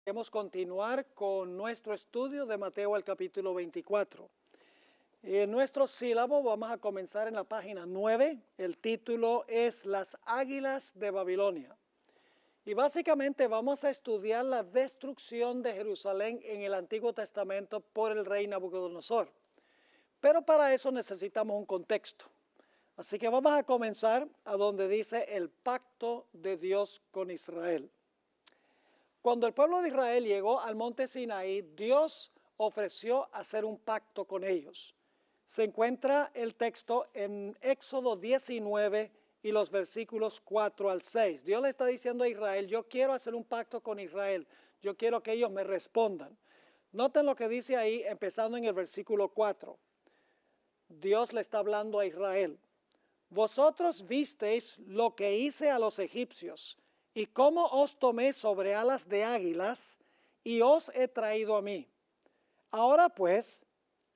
Queremos continuar con nuestro estudio de Mateo el capítulo 24. En nuestro sílabo vamos a comenzar en la página 9. El título es Las Águilas de Babilonia. Y básicamente vamos a estudiar la destrucción de Jerusalén en el Antiguo Testamento por el rey Nabucodonosor. Pero para eso necesitamos un contexto. Así que vamos a comenzar a donde dice el pacto de Dios con Israel. Cuando el pueblo de Israel llegó al monte Sinaí, Dios ofreció hacer un pacto con ellos. Se encuentra el texto en Éxodo 19 y los versículos 4 al 6. Dios le está diciendo a Israel, yo quiero hacer un pacto con Israel, yo quiero que ellos me respondan. Noten lo que dice ahí, empezando en el versículo 4. Dios le está hablando a Israel. Vosotros visteis lo que hice a los egipcios, y cómo os tomé sobre alas de águilas, y os he traído a mí. Ahora pues,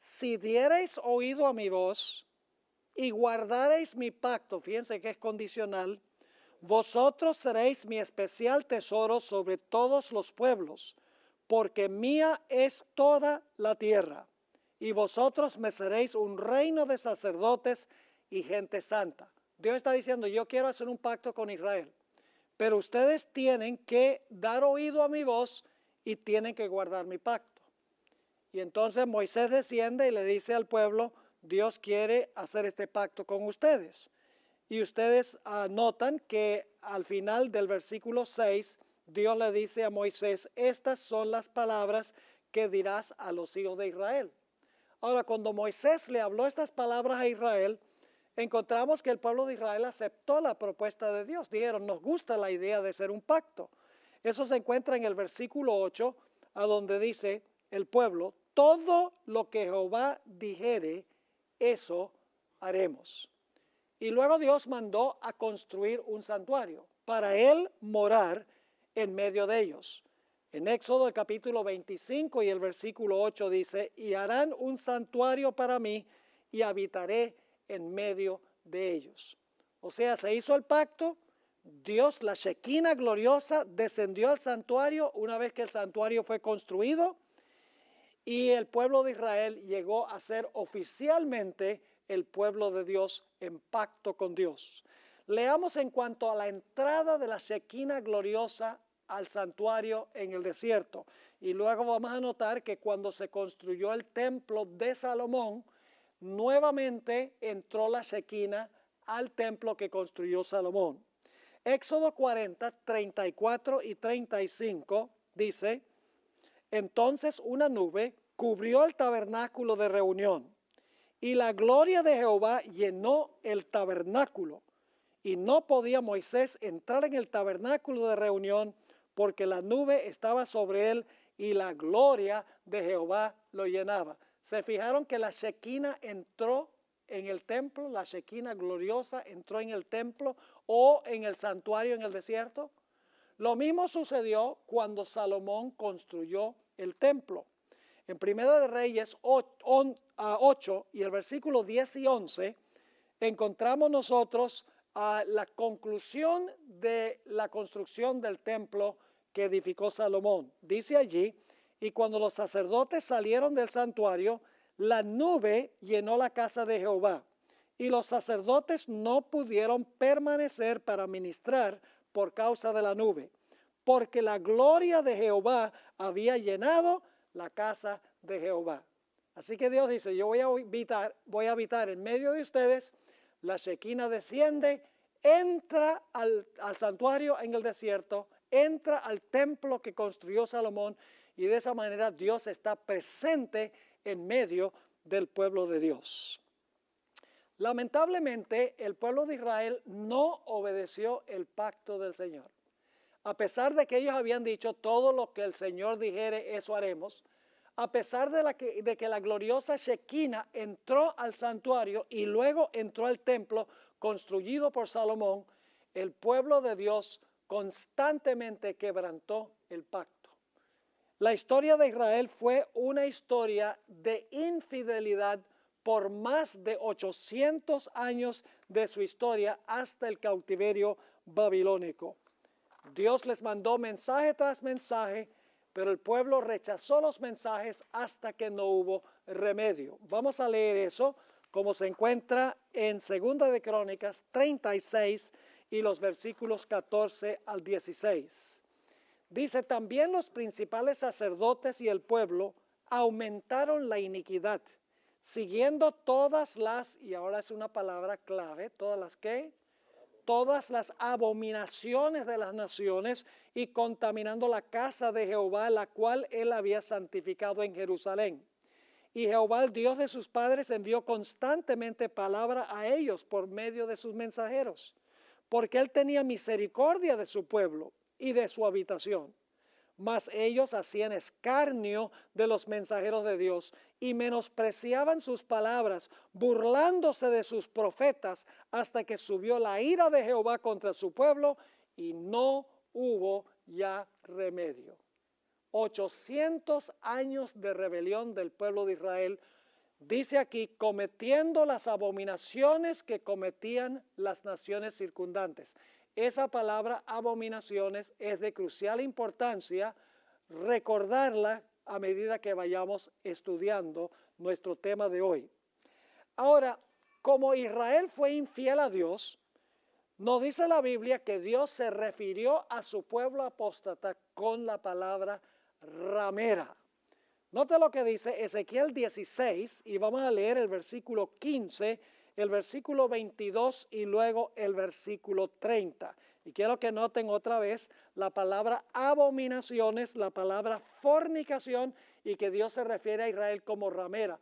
si diereis oído a mi voz, y guardareis mi pacto, fíjense que es condicional, vosotros seréis mi especial tesoro sobre todos los pueblos, porque mía es toda la tierra, y vosotros me seréis un reino de sacerdotes y gente santa. Dios está diciendo, yo quiero hacer un pacto con Israel, pero ustedes tienen que dar oído a mi voz y tienen que guardar mi pacto. Y entonces Moisés desciende y le dice al pueblo, Dios quiere hacer este pacto con ustedes. Y ustedes notan que al final del versículo 6, Dios le dice a Moisés, estas son las palabras que dirás a los hijos de Israel. Ahora, cuando Moisés le habló estas palabras a Israel, encontramos que el pueblo de Israel aceptó la propuesta de Dios. Dijeron, nos gusta la idea de hacer un pacto. Eso se encuentra en el versículo 8, a donde dice el pueblo, todo lo que Jehová dijere, eso haremos. Y luego Dios mandó a construir un santuario para él morar en medio de ellos. En Éxodo el capítulo 25 y el versículo 8 dice, y harán un santuario para mí y habitaré en medio de ellos. O sea, se hizo el pacto, Dios, la Shekinah gloriosa, descendió al santuario una vez que el santuario fue construido y el pueblo de Israel llegó a ser oficialmente el pueblo de Dios en pacto con Dios. Leamos en cuanto a la entrada de la Shekinah gloriosa al santuario en el desierto. Y luego vamos a notar que cuando se construyó el templo de Salomón, nuevamente entró la Shekinah al templo que construyó Salomón. Éxodo 40, 34 y 35 dice, entonces una nube cubrió el tabernáculo de reunión, y la gloria de Jehová llenó el tabernáculo, y no podía Moisés entrar en el tabernáculo de reunión, porque la nube estaba sobre él, y la gloria de Jehová lo llenaba. ¿Se fijaron que la Shekinah entró en el templo? La Shekinah gloriosa entró en el templo o en el santuario en el desierto. Lo mismo sucedió cuando Salomón construyó el templo. En Primera de Reyes 8 y el versículo 10 y 11 encontramos nosotros la conclusión de la construcción del templo que edificó Salomón. Dice allí, y cuando los sacerdotes salieron del santuario, la nube llenó la casa de Jehová, y los sacerdotes no pudieron permanecer para ministrar por causa de la nube, porque la gloria de Jehová había llenado la casa de Jehová. Así que Dios dice, yo voy a habitar en medio de ustedes, la Shekinah desciende, entra al santuario en el desierto, entra al templo que construyó Salomón, y de esa manera Dios está presente en medio del pueblo de Dios. Lamentablemente, el pueblo de Israel no obedeció el pacto del Señor. A pesar de que ellos habían dicho, todo lo que el Señor dijere, eso haremos, a pesar de que la gloriosa Shekinah entró al santuario y luego entró al templo construido por Salomón, el pueblo de Dios constantemente quebrantó el pacto. La historia de Israel fue una historia de infidelidad por más de 800 años de su historia hasta el cautiverio babilónico. Dios les mandó mensaje tras mensaje, pero el pueblo rechazó los mensajes hasta que no hubo remedio. Vamos a leer eso como se encuentra en Segunda de Crónicas 36 y los versículos 14 al 16. Dice, también los principales sacerdotes y el pueblo aumentaron la iniquidad, siguiendo todas las, y ahora es una palabra clave, todas las abominaciones de las naciones y contaminando la casa de Jehová, la cual él había santificado en Jerusalén. Y Jehová, el Dios de sus padres, envió constantemente palabra a ellos por medio de sus mensajeros, porque él tenía misericordia de su pueblo y de su habitación. Mas ellos hacían escarnio de los mensajeros de Dios y menospreciaban sus palabras, burlándose de sus profetas, hasta que subió la ira de Jehová contra su pueblo y no hubo ya remedio. 800 años de rebelión del pueblo de Israel, dice aquí, cometiendo las abominaciones que cometían las naciones circundantes. Esa palabra abominaciones es de crucial importancia recordarla a medida que vayamos estudiando nuestro tema de hoy. Ahora, como Israel fue infiel a Dios, nos dice la Biblia que Dios se refirió a su pueblo apóstata con la palabra ramera. Note lo que dice Ezequiel 16 y vamos a leer el versículo 15, el versículo 22 y luego el versículo 30. Y quiero que noten otra vez la palabra abominaciones, la palabra fornicación y que Dios se refiere a Israel como ramera.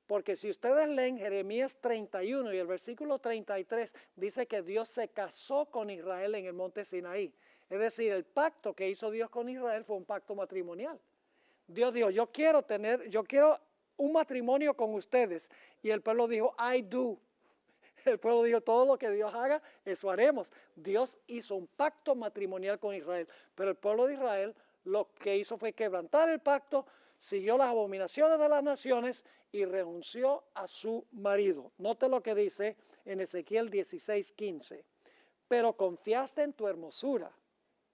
Porque si ustedes leen Jeremías 31 y el versículo 33, dice que Dios se casó con Israel en el monte Sinaí. Es decir, el pacto que hizo Dios con Israel fue un pacto matrimonial. Dios dijo, yo quiero un matrimonio con ustedes. Y el pueblo dijo, I do. El pueblo dijo, todo lo que Dios haga, eso haremos. Dios hizo un pacto matrimonial con Israel. Pero el pueblo de Israel lo que hizo fue quebrantar el pacto, siguió las abominaciones de las naciones y renunció a su marido. Note lo que dice en Ezequiel 16:15. Pero confiaste en tu hermosura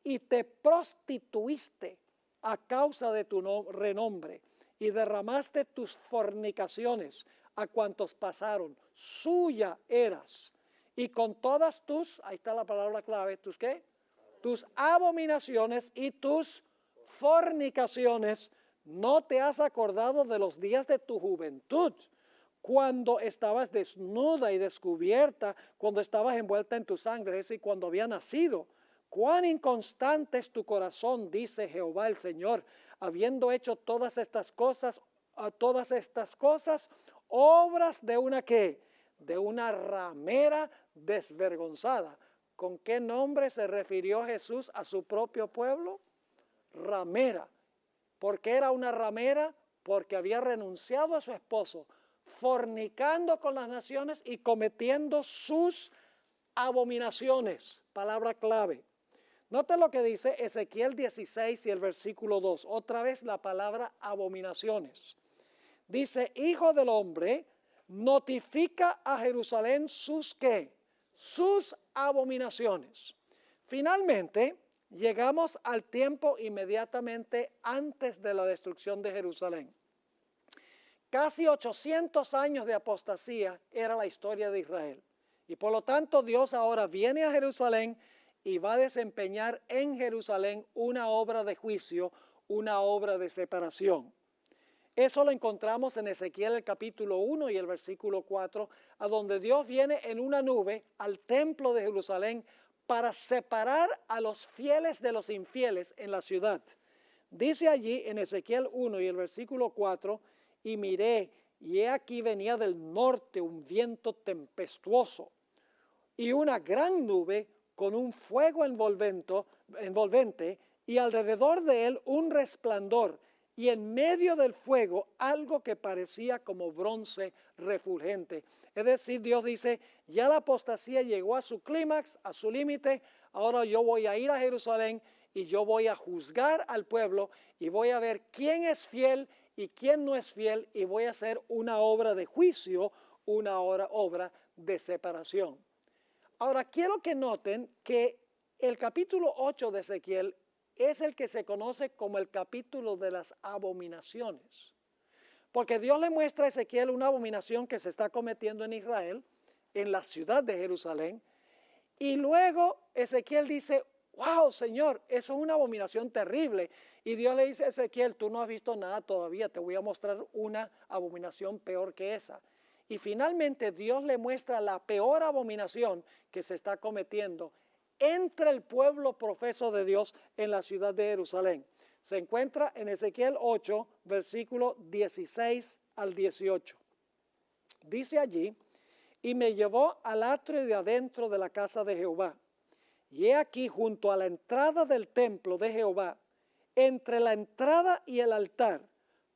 y te prostituiste a causa de tu renombre y derramaste tus fornicaciones a cuantos pasaron. Suya eras. Y con todas tus, ahí está la palabra clave, ¿tus qué? Tus abominaciones y tus fornicaciones, no te has acordado de los días de tu juventud, cuando estabas desnuda y descubierta, cuando estabas envuelta en tu sangre, es decir, cuando había nacido. Cuán inconstante es tu corazón, dice Jehová el Señor, habiendo hecho todas estas cosas, obras de una ¿qué? De una ramera desvergonzada. ¿Con qué nombre se refirió Jesús a su propio pueblo? Ramera. ¿Por qué era una ramera? Porque había renunciado a su esposo, fornicando con las naciones y cometiendo sus abominaciones. Palabra clave. Note lo que dice Ezequiel 16 y el versículo 2. Otra vez la palabra abominaciones. Dice, hijo del hombre, notifica a Jerusalén sus ¿qué? Sus abominaciones. Finalmente, llegamos al tiempo inmediatamente antes de la destrucción de Jerusalén. Casi 800 años de apostasía era la historia de Israel. Y por lo tanto Dios ahora viene a Jerusalén y va a desempeñar en Jerusalén una obra de juicio, una obra de separación. Eso lo encontramos en Ezequiel el capítulo 1 y el versículo 4, a donde Dios viene en una nube al templo de Jerusalén para separar a los fieles de los infieles en la ciudad. Dice allí en Ezequiel 1 y el versículo 4, y miré, y he aquí venía del norte un viento tempestuoso y una gran nube con un fuego envolvente y alrededor de él un resplandor y en medio del fuego algo que parecía como bronce refulgente. Es decir, Dios dice, ya la apostasía llegó a su clímax, a su límite, ahora yo voy a ir a Jerusalén y yo voy a juzgar al pueblo y voy a ver quién es fiel y quién no es fiel y voy a hacer una obra de juicio, una obra de separación. Ahora, quiero que noten que el capítulo 8 de Ezequiel es el que se conoce como el capítulo de las abominaciones. Porque Dios le muestra a Ezequiel una abominación que se está cometiendo en Israel, en la ciudad de Jerusalén. Y luego Ezequiel dice, wow, Señor, eso es una abominación terrible. Y Dios le dice a Ezequiel, tú no has visto nada todavía, te voy a mostrar una abominación peor que esa. Y finalmente Dios le muestra la peor abominación que se está cometiendo entre el pueblo profeso de Dios en la ciudad de Jerusalén. Se encuentra en Ezequiel 8, versículo 16 al 18. Dice allí, y me llevó al atrio de adentro de la casa de Jehová. Y he aquí junto a la entrada del templo de Jehová, entre la entrada y el altar,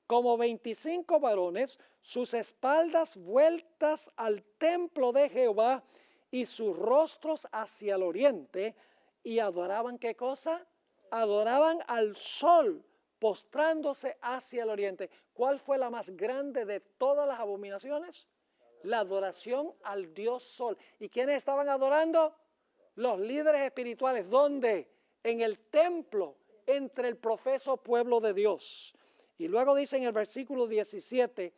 como 25 varones, sus espaldas vueltas al templo de Jehová y sus rostros hacia el oriente, y adoraban, ¿qué cosa? Adoraban al sol, postrándose hacia el oriente. ¿Cuál fue la más grande de todas las abominaciones? La adoración al Dios Sol. ¿Y quiénes estaban adorando? Los líderes espirituales. ¿Dónde? En el templo, entre el profeso pueblo de Dios. Y luego dice en el versículo 17,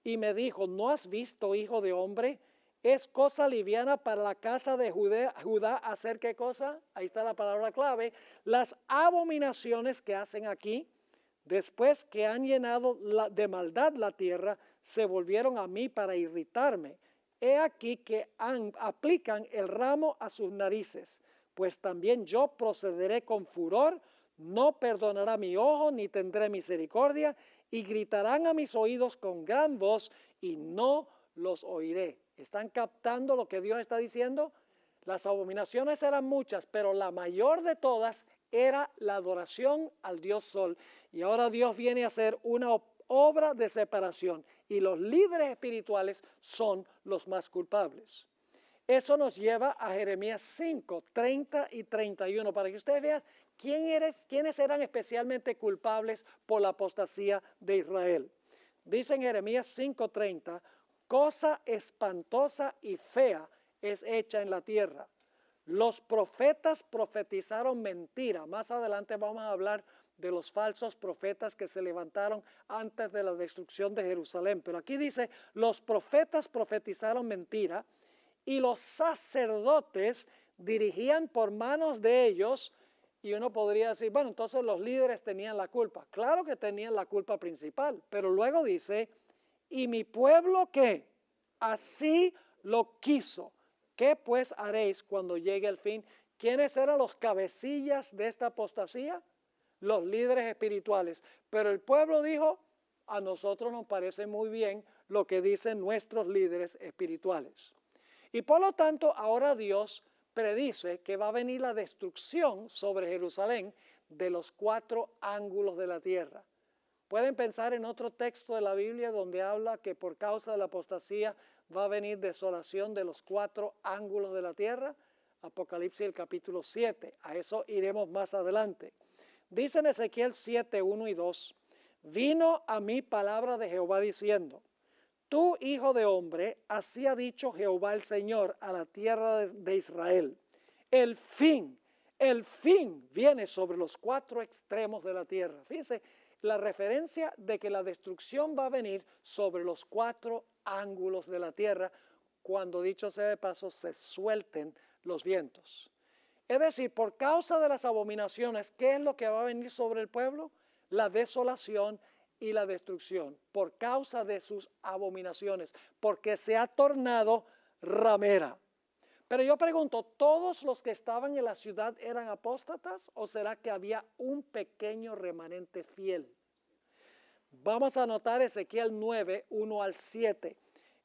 y me dijo, ¿no has visto, hijo de hombre? Es cosa liviana para la casa de Judá hacer ¿qué cosa? Ahí está la palabra clave. Las abominaciones que hacen aquí, después que han llenado de maldad la tierra, se volvieron a mí para irritarme. He aquí que aplican el ramo a sus narices, pues también yo procederé con furor, no perdonará mi ojo, ni tendré misericordia, y gritarán a mis oídos con gran voz, y no los oiré. ¿Están captando lo que Dios está diciendo? Las abominaciones eran muchas, pero la mayor de todas era la adoración al Dios Sol. Y ahora Dios viene a hacer una obra de separación y los líderes espirituales son los más culpables. Eso nos lleva a Jeremías 5, 30 y 31 para que ustedes vean quiénes eran especialmente culpables por la apostasía de Israel. Dice en Jeremías 5:30, cosa espantosa y fea es hecha en la tierra. Los profetas profetizaron mentira. Más adelante vamos a hablar de los falsos profetas que se levantaron antes de la destrucción de Jerusalén. Pero aquí dice, los profetas profetizaron mentira y los sacerdotes dirigían por manos de ellos. Y uno podría decir, bueno, entonces los líderes tenían la culpa. Claro que tenían la culpa principal, pero luego dice, ¿y mi pueblo qué? Así lo quiso. ¿Qué pues haréis cuando llegue el fin? ¿Quiénes eran los cabecillas de esta apostasía? Los líderes espirituales. Pero el pueblo dijo, a nosotros nos parece muy bien lo que dicen nuestros líderes espirituales. Y por lo tanto, ahora Dios predice que va a venir la destrucción sobre Jerusalén de los 4 ángulos de la tierra. Pueden pensar en otro texto de la Biblia donde habla que por causa de la apostasía va a venir desolación de los 4 ángulos de la tierra. Apocalipsis el capítulo 7. A eso iremos más adelante. Dice en Ezequiel 7, 1 y 2, vino a mí palabra de Jehová diciendo, tú, hijo de hombre, así ha dicho Jehová el Señor a la tierra de Israel. El fin viene sobre los 4 extremos de la tierra. Fíjense, la referencia de que la destrucción va a venir sobre los 4 ángulos de la tierra cuando, dicho sea de paso, se suelten los vientos. Es decir, por causa de las abominaciones, ¿qué es lo que va a venir sobre el pueblo? La desolación y la destrucción, por causa de sus abominaciones, porque se ha tornado ramera. Pero yo pregunto, ¿todos los que estaban en la ciudad eran apóstatas o será que había un pequeño remanente fiel? Vamos a anotar Ezequiel 9, 1 al 7.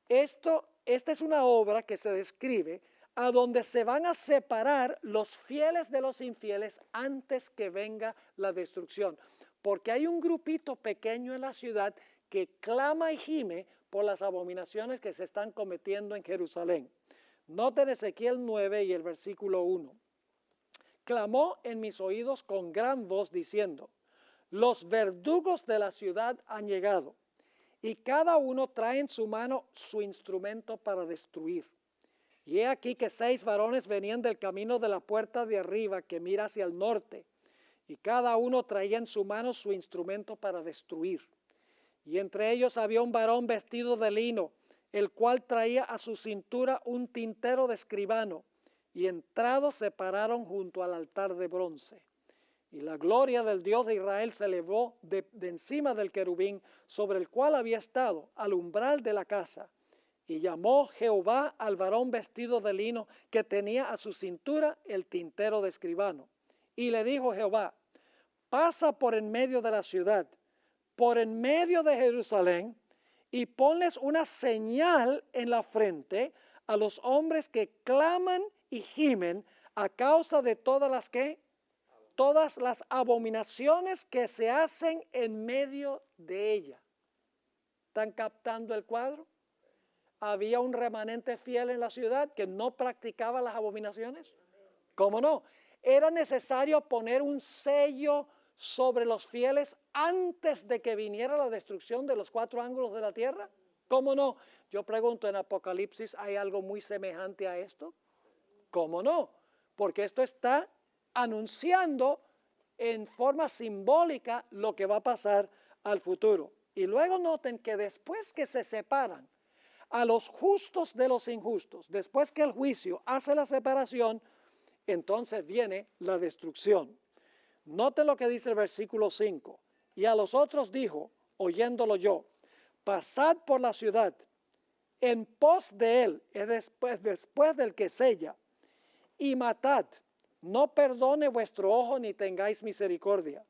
Esta es una obra que se describe a donde se van a separar los fieles de los infieles antes que venga la destrucción. Porque hay un grupito pequeño en la ciudad que clama y gime por las abominaciones que se están cometiendo en Jerusalén. Noten Ezequiel 9 y el versículo 1. Clamó en mis oídos con gran voz diciendo, los verdugos de la ciudad han llegado y cada uno trae en su mano su instrumento para destruir. Y he aquí que 6 varones venían del camino de la puerta de arriba que mira hacia el norte. y cada uno traía en su mano su instrumento para destruir. Y entre ellos había un varón vestido de lino, el cual traía a su cintura un tintero de escribano, y entrados se pararon junto al altar de bronce. Y la gloria del Dios de Israel se elevó de encima del querubín sobre el cual había estado al umbral de la casa. Y llamó Jehová al varón vestido de lino que tenía a su cintura el tintero de escribano. Y le dijo Jehová, pasa por en medio de la ciudad, por en medio de Jerusalén, y ponles una señal en la frente a los hombres que claman y gimen a causa de todas las abominaciones que se hacen en medio de ella. ¿Están captando el cuadro? Había un remanente fiel en la ciudad que no practicaba las abominaciones. ¿Cómo no? Era necesario poner un sello sobre los fieles antes de que viniera la destrucción de los 4 ángulos de la tierra. ¿Cómo no? Yo pregunto, en Apocalipsis, ¿hay algo muy semejante a esto? ¿Cómo no? Porque esto está anunciando en forma simbólica lo que va a pasar al futuro. Y luego noten que después que se separan a los justos de los injustos, después que el juicio hace la separación, entonces viene la destrucción. Noten lo que dice el versículo 5. Y a los otros dijo, oyéndolo yo, pasad por la ciudad, en pos de él, es después del que sella, y matad, no perdone vuestro ojo ni tengáis misericordia.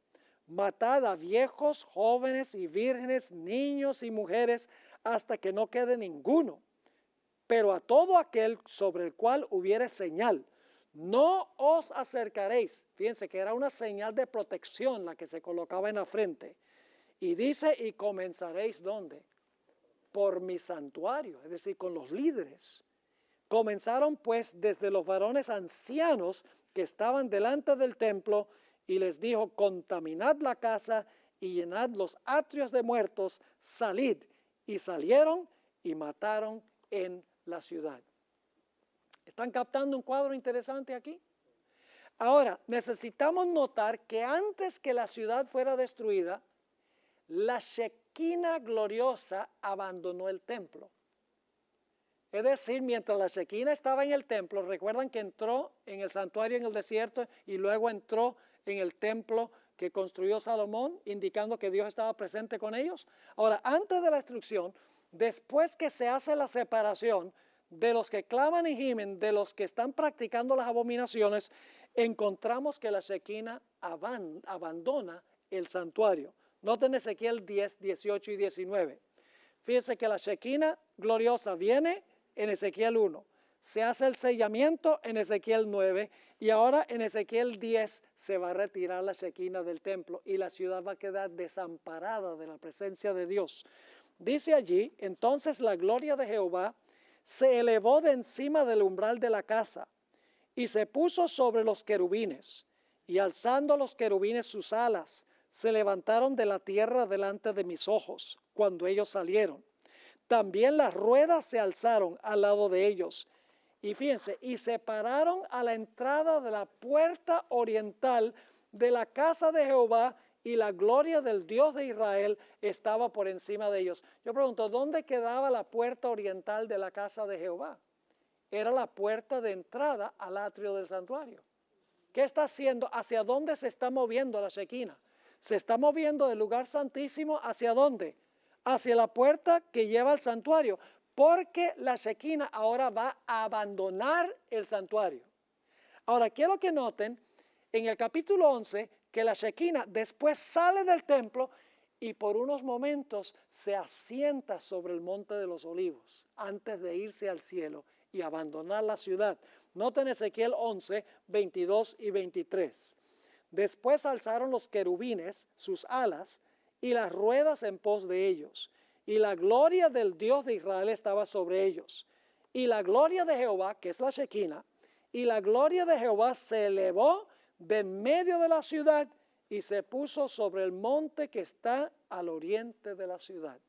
Matad a viejos, jóvenes y vírgenes, niños y mujeres, hasta que no quede ninguno. Pero a todo aquel sobre el cual hubiere señal, no os acercaréis. Fíjense que era una señal de protección la que se colocaba en la frente. Y dice, y comenzaréis, ¿dónde? Por mi santuario, es decir, con los líderes. Comenzaron pues desde los varones ancianos que estaban delante del templo, y les dijo, contaminad la casa y llenad los atrios de muertos, salid. Y salieron y mataron en la ciudad. ¿Están captando un cuadro interesante aquí? Ahora, necesitamos notar que antes que la ciudad fuera destruida, la Shequina gloriosa abandonó el templo. Es decir, mientras la Shequina estaba en el templo, recuerdan que entró en el santuario en el desierto y luego entró en el templo que construyó Salomón, indicando que Dios estaba presente con ellos. Ahora, antes de la destrucción, después que se hace la separación de los que claman y gimen, de los que están practicando las abominaciones, encontramos que la Shequina abandona el santuario. Noten Ezequiel 10, 18 y 19. Fíjense que la Shequina gloriosa viene en Ezequiel 1. Se hace el sellamiento en Ezequiel 9 y ahora en Ezequiel 10 se va a retirar la Shequina del templo y la ciudad va a quedar desamparada de la presencia de Dios. Dice allí, entonces la gloria de Jehová se elevó de encima del umbral de la casa y se puso sobre los querubines, y alzando los querubines sus alas, se levantaron de la tierra delante de mis ojos cuando ellos salieron. También las ruedas se alzaron al lado de ellos. Y fíjense, y se pararon a la entrada de la puerta oriental de la casa de Jehová, y la gloria del Dios de Israel estaba por encima de ellos. Yo pregunto, ¿dónde quedaba la puerta oriental de la casa de Jehová? Era la puerta de entrada al atrio del santuario. ¿Qué está haciendo? ¿Hacia dónde se está moviendo la Shequina? Se está moviendo del lugar santísimo, ¿hacia dónde? Hacia la puerta que lleva al santuario, porque la Shequina ahora va a abandonar el santuario. Ahora, quiero que noten en el capítulo 11 que la Shequina después sale del templo y por unos momentos se asienta sobre el monte de los olivos antes de irse al cielo y abandonar la ciudad. Noten Ezequiel 11, 22 y 23. Después alzaron los querubines sus alas y las ruedas en pos de ellos, y la gloria del Dios de Israel estaba sobre ellos. Y la gloria de Jehová, que es la Shequina, y la gloria de Jehová se elevó de en medio de la ciudad y se puso sobre el monte que está al oriente de la ciudad.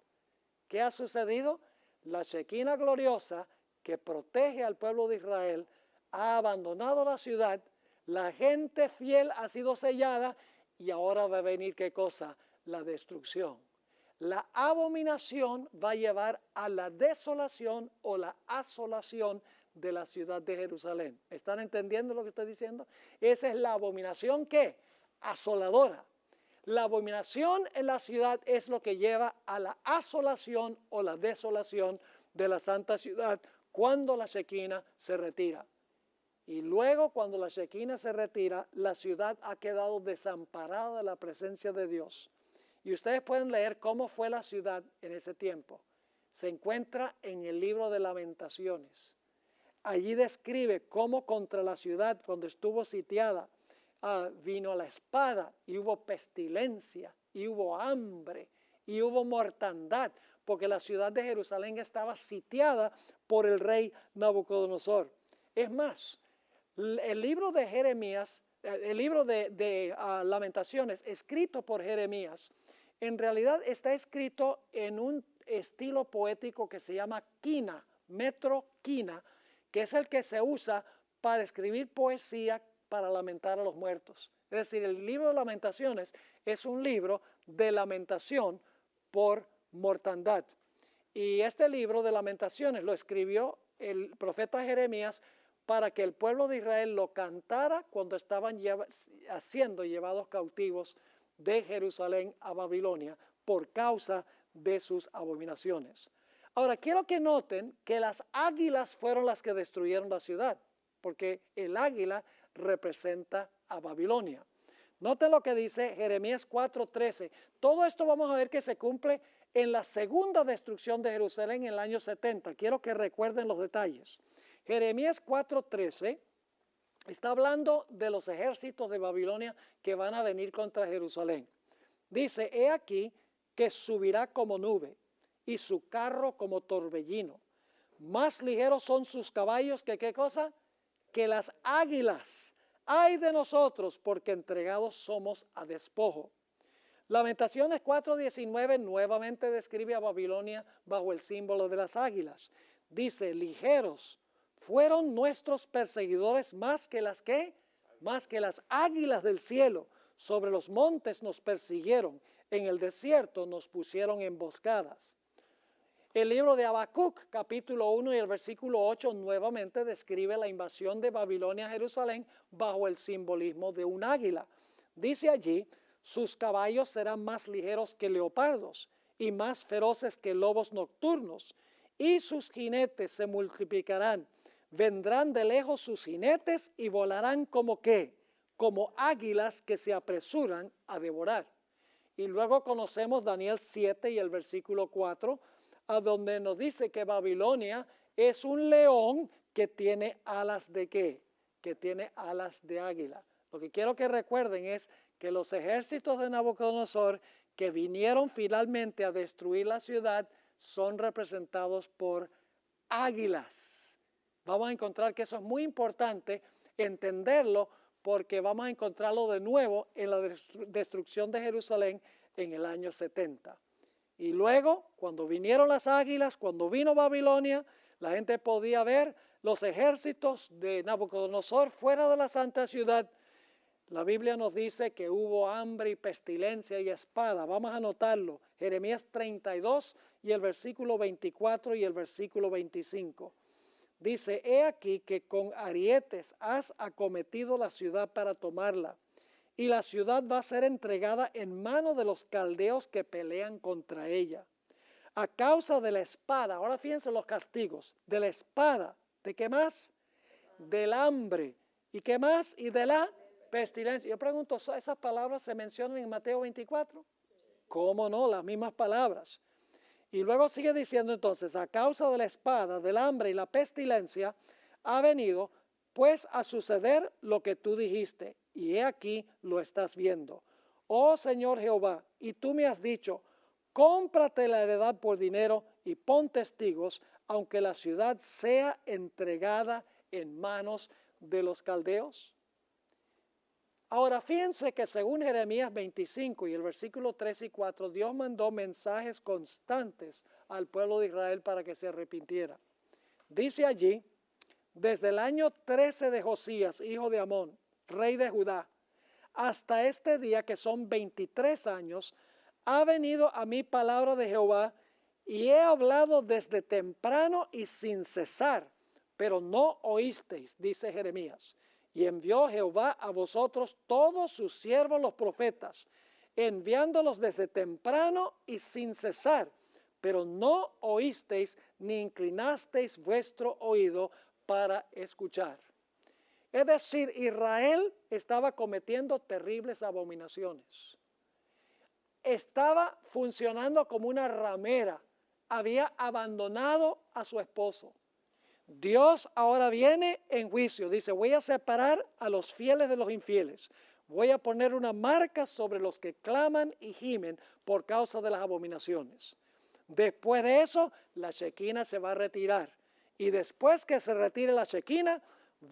¿Qué ha sucedido? La Shequina gloriosa, que protege al pueblo de Israel, ha abandonado la ciudad, la gente fiel ha sido sellada y ahora va a venir, ¿qué cosa? La destrucción. La abominación va a llevar a la desolación o la asolación de la ciudad de Jerusalén. ¿Están entendiendo lo que estoy diciendo? Esa es la abominación, ¿qué? Asoladora. La abominación en la ciudad es lo que lleva a la asolación o la desolación de la santa ciudad cuando la Shekinah se retira. Y luego cuando la Shekinah se retira, la ciudad ha quedado desamparada de la presencia de Dios. Y ustedes pueden leer cómo fue la ciudad en ese tiempo. Se encuentra en el libro de Lamentaciones. Allí describe cómo contra la ciudad, cuando estuvo sitiada, vino la espada y hubo pestilencia y hubo hambre y hubo mortandad, porque la ciudad de Jerusalén estaba sitiada por el rey Nabucodonosor. Es más, el libro de Jeremías, el libro de Lamentaciones, escrito por Jeremías, en realidad está escrito en un estilo poético que se llama quina, metro quina, que es el que se usa para escribir poesía para lamentar a los muertos. Es decir, el libro de Lamentaciones es un libro de lamentación por mortandad. Y este libro de Lamentaciones lo escribió el profeta Jeremías para que el pueblo de Israel lo cantara cuando estaban siendo llevados cautivos de Jerusalén a Babilonia por causa de sus abominaciones. Ahora, quiero que noten que las águilas fueron las que destruyeron la ciudad, porque el águila representa a Babilonia. Noten lo que dice Jeremías 4:13. Todo esto vamos a ver que se cumple en la segunda destrucción de Jerusalén en el año 70. Quiero que recuerden los detalles. Jeremías 4:13 está hablando de los ejércitos de Babilonia que van a venir contra Jerusalén. Dice, he aquí que subirá como nube y su carro como torbellino. Más ligeros son sus caballos que ¿qué cosa? Que las águilas. Ay de nosotros, porque entregados somos a despojo. Lamentaciones 4:19 nuevamente describe a Babilonia bajo el símbolo de las águilas. Dice, ligeros fueron nuestros perseguidores más que las ¿qué? Más que las águilas del cielo. Sobre los montes nos persiguieron, en el desierto nos pusieron emboscadas. El libro de Habacuc, capítulo 1 y el versículo 8, nuevamente describe la invasión de Babilonia a Jerusalén bajo el simbolismo de un águila. Dice allí, sus caballos serán más ligeros que leopardos y más feroces que lobos nocturnos, y sus jinetes se multiplicarán. Vendrán de lejos sus jinetes y volarán como ¿qué? Como águilas que se apresuran a devorar. Y luego conocemos Daniel 7 y el versículo 4, a donde nos dice que Babilonia es un león que tiene alas de ¿qué? Que tiene alas de águila. Lo que quiero que recuerden es que los ejércitos de Nabucodonosor que vinieron finalmente a destruir la ciudad son representados por águilas. Vamos a encontrar que eso es muy importante entenderlo, porque vamos a encontrarlo de nuevo en la destrucción de Jerusalén en el año 70. Y luego, cuando vinieron las águilas, cuando vino Babilonia, la gente podía ver los ejércitos de Nabucodonosor fuera de la santa ciudad. La Biblia nos dice que hubo hambre y pestilencia y espada. Vamos a anotarlo. Jeremías 32 y el versículo 24 y el versículo 25. Dice, he aquí que con arietes has acometido la ciudad para tomarla, y la ciudad va a ser entregada en manos de los caldeos que pelean contra ella. A causa de la espada, ahora fíjense los castigos, de la espada, ¿de qué más? Del hambre, ¿y qué más? Y de la pestilencia. Yo pregunto, ¿esas palabras se mencionan en Mateo 24? ¿Cómo no? Las mismas palabras. Y luego sigue diciendo entonces, a causa de la espada, del hambre y la pestilencia, ha venido pues a suceder lo que tú dijiste, y he aquí lo estás viendo. Oh Señor Jehová, y tú me has dicho, cómprate la heredad por dinero y pon testigos, aunque la ciudad sea entregada en manos de los caldeos. Ahora, fíjense que según Jeremías 25 y el versículo 3 y 4, Dios mandó mensajes constantes al pueblo de Israel para que se arrepintiera. Dice allí, desde el año 13 de Josías, hijo de Amón, rey de Judá, hasta este día, que son 23 años, ha venido a mí palabra de Jehová, y he hablado desde temprano y sin cesar, pero no oísteis, dice Jeremías. Y envió Jehová a vosotros todos sus siervos los profetas, enviándolos desde temprano y sin cesar, pero no oísteis ni inclinasteis vuestro oído para escuchar. Es decir, Israel estaba cometiendo terribles abominaciones. Estaba funcionando como una ramera. Había abandonado a su esposo. Dios ahora viene en juicio. Dice, voy a separar a los fieles de los infieles. Voy a poner una marca sobre los que claman y gimen por causa de las abominaciones. Después de eso, la Shequina se va a retirar. Y después que se retire la Shequina,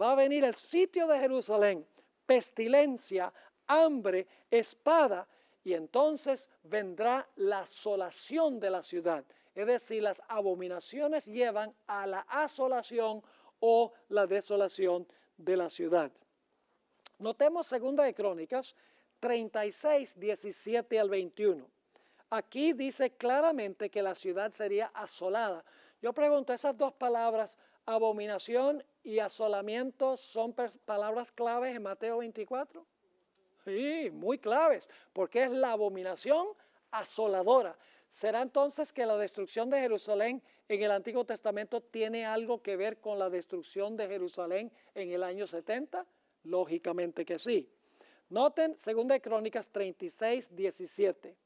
va a venir el sitio de Jerusalén, pestilencia, hambre, espada, y entonces vendrá la asolación de la ciudad. Es decir, las abominaciones llevan a la asolación o la desolación de la ciudad. Notemos 2 de Crónicas 36, 17 al 21. Aquí dice claramente que la ciudad sería asolada. Yo pregunto, ¿esas dos palabras, abominación y asolamiento, son palabras claves en Mateo 24? Sí, muy claves, porque es la abominación asoladora. ¿Será entonces que la destrucción de Jerusalén en el Antiguo Testamento tiene algo que ver con la destrucción de Jerusalén en el año 70? Lógicamente que sí. Noten 2 de Crónicas 36, 17.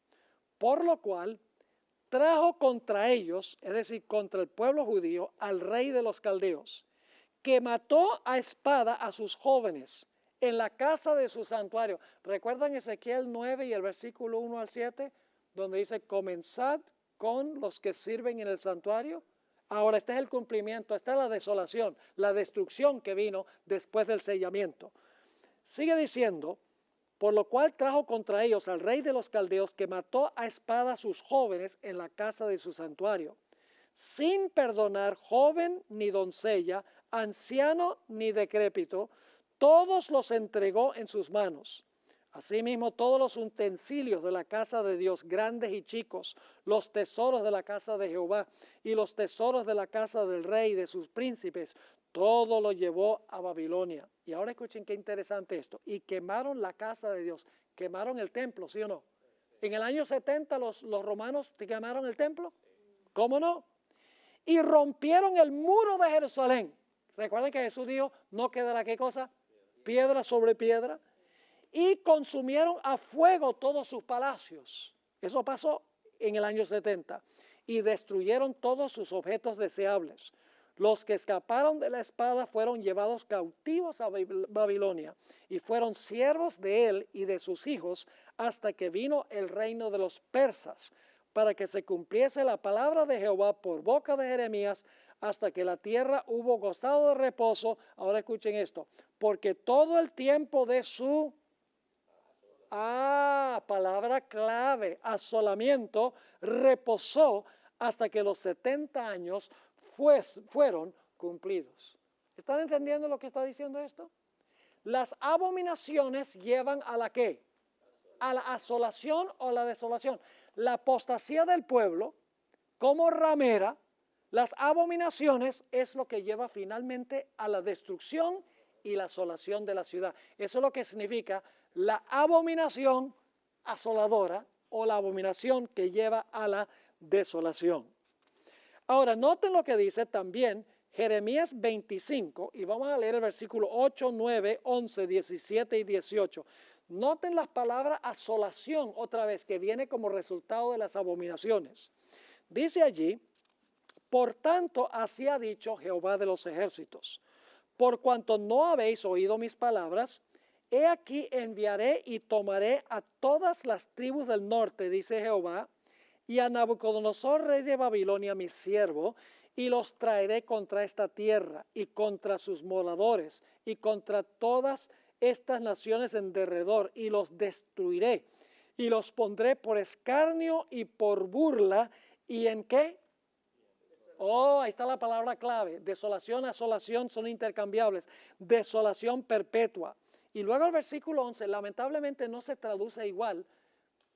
Por lo cual trajo contra ellos, es decir, contra el pueblo judío, al rey de los caldeos, que mató a espada a sus jóvenes en la casa de su santuario. ¿Recuerdan Ezequiel 9 y el versículo 1 al 7? Donde dice, comenzad con los que sirven en el santuario. Ahora este es el cumplimiento, esta es la desolación, la destrucción que vino después del sellamiento. Sigue diciendo, por lo cual trajo contra ellos al rey de los caldeos, que mató a espada a sus jóvenes en la casa de su santuario, sin perdonar joven ni doncella, anciano ni decrépito, todos los entregó en sus manos. Asimismo, todos los utensilios de la casa de Dios, grandes y chicos, los tesoros de la casa de Jehová y los tesoros de la casa del rey y de sus príncipes, todo lo llevó a Babilonia. Y ahora escuchen qué interesante esto. Y quemaron la casa de Dios, quemaron el templo, ¿sí o no? En el año 70 los romanos quemaron el templo, ¿cómo no? Y rompieron el muro de Jerusalén. Recuerden que Jesús dijo, no quedará ¿qué cosa? Piedra sobre piedra. Y consumieron a fuego todos sus palacios. Eso pasó en el año 70. Y destruyeron todos sus objetos deseables. Los que escaparon de la espada fueron llevados cautivos a Babilonia y fueron siervos de él y de sus hijos hasta que vino el reino de los persas, para que se cumpliese la palabra de Jehová por boca de Jeremías, hasta que la tierra hubo gozado de reposo. Ahora escuchen esto, porque todo el tiempo de su palabra clave, asolamiento, reposó hasta que los 70 años fueron cumplidos. ¿Están entendiendo lo que está diciendo esto? Las abominaciones llevan a la ¿qué? A la asolación o la desolación. La apostasía del pueblo, como ramera, las abominaciones es lo que lleva finalmente a la destrucción y la asolación de la ciudad. Eso es lo que significa la abominación asoladora o la abominación que lleva a la desolación. Ahora, noten lo que dice también Jeremías 25, y vamos a leer el versículo 8, 9, 11, 17 y 18. Noten las palabras asolación otra vez, que viene como resultado de las abominaciones. Dice allí, por tanto, así ha dicho Jehová de los ejércitos, por cuanto no habéis oído mis palabras, he aquí enviaré y tomaré a todas las tribus del norte, dice Jehová, y a Nabucodonosor, rey de Babilonia, mi siervo, y los traeré contra esta tierra y contra sus moradores y contra todas estas naciones en derredor, y los destruiré y los pondré por escarnio y por burla. ¿Y en qué? Ahí está la palabra clave. Desolación, asolación son intercambiables. Desolación perpetua. Y luego el versículo 11, lamentablemente no se traduce igual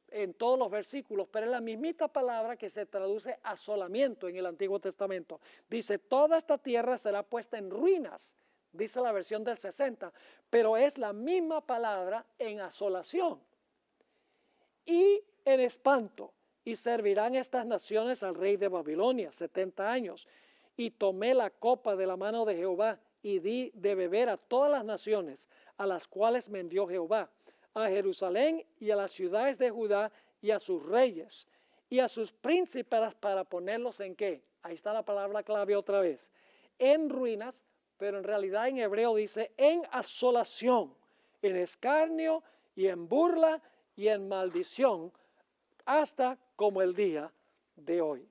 en todos los versículos, pero es la mismita palabra que se traduce asolamiento en el Antiguo Testamento. Dice, toda esta tierra será puesta en ruinas, dice la versión del 60, pero es la misma palabra en asolación y en espanto. Y servirán estas naciones al rey de Babilonia 70 años. Y tomé la copa de la mano de Jehová y di de beber a todas las naciones a las cuales me envió Jehová, a Jerusalén y a las ciudades de Judá y a sus reyes y a sus príncipes para ponerlos en qué. Ahí está la palabra clave otra vez. En ruinas, pero en realidad en hebreo dice en asolación, en escarnio y en burla y en maldición, hasta como el día de hoy.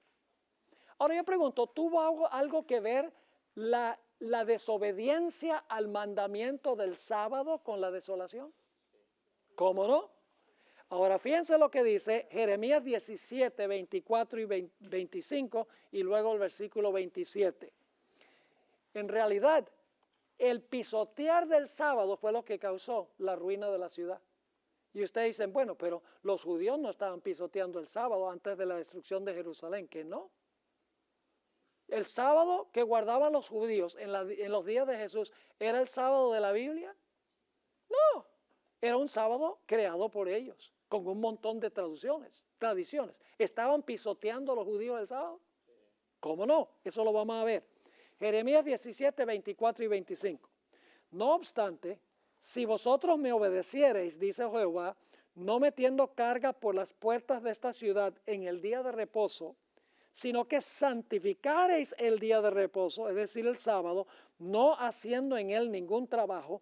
Ahora yo pregunto, ¿tuvo algo que ver la desobediencia al mandamiento del sábado con la desolación? ¿Cómo no? Ahora fíjense lo que dice Jeremías 17, 24 y 25 y luego el versículo 27. En realidad, el pisotear del sábado fue lo que causó la ruina de la ciudad. Y ustedes dicen, bueno, pero los judíos no estaban pisoteando el sábado antes de la destrucción de Jerusalén, que no. El sábado que guardaban los judíos en los días de Jesús, ¿era el sábado de la Biblia? No, era un sábado creado por ellos, con un montón de tradiciones. ¿Estaban pisoteando los judíos el sábado? ¿Cómo no? Eso lo vamos a ver. Jeremías 17, 24 y 25. No obstante, si vosotros me obedeciereis, dice Jehová, no metiendo carga por las puertas de esta ciudad en el día de reposo, sino que santificareis el día de reposo, es decir, el sábado, no haciendo en él ningún trabajo,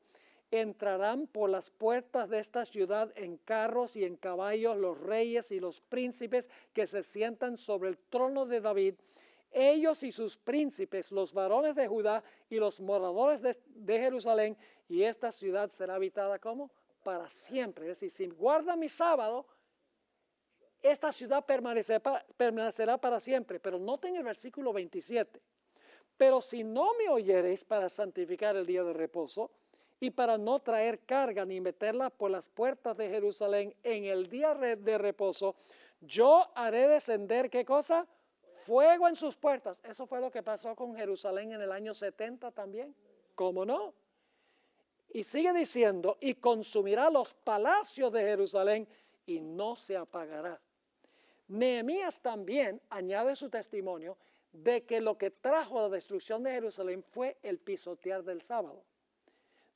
entrarán por las puertas de esta ciudad en carros y en caballos los reyes y los príncipes que se sientan sobre el trono de David, ellos y sus príncipes, los varones de Judá y los moradores de Jerusalén, y esta ciudad será habitada ¿cómo? Para siempre. Es decir, si guarda mi sábado, esta ciudad permanecerá para siempre. Pero noten el versículo 27. Pero si no me oyereis para santificar el día de reposo, y para no traer carga ni meterla por las puertas de Jerusalén en el día de reposo, yo haré descender, ¿qué cosa? Fuego en sus puertas. Eso fue lo que pasó con Jerusalén en el año 70 también. ¿Cómo no? Y sigue diciendo, y consumirá los palacios de Jerusalén y no se apagará. Nehemías también añade su testimonio de que lo que trajo la destrucción de Jerusalén fue el pisotear del sábado.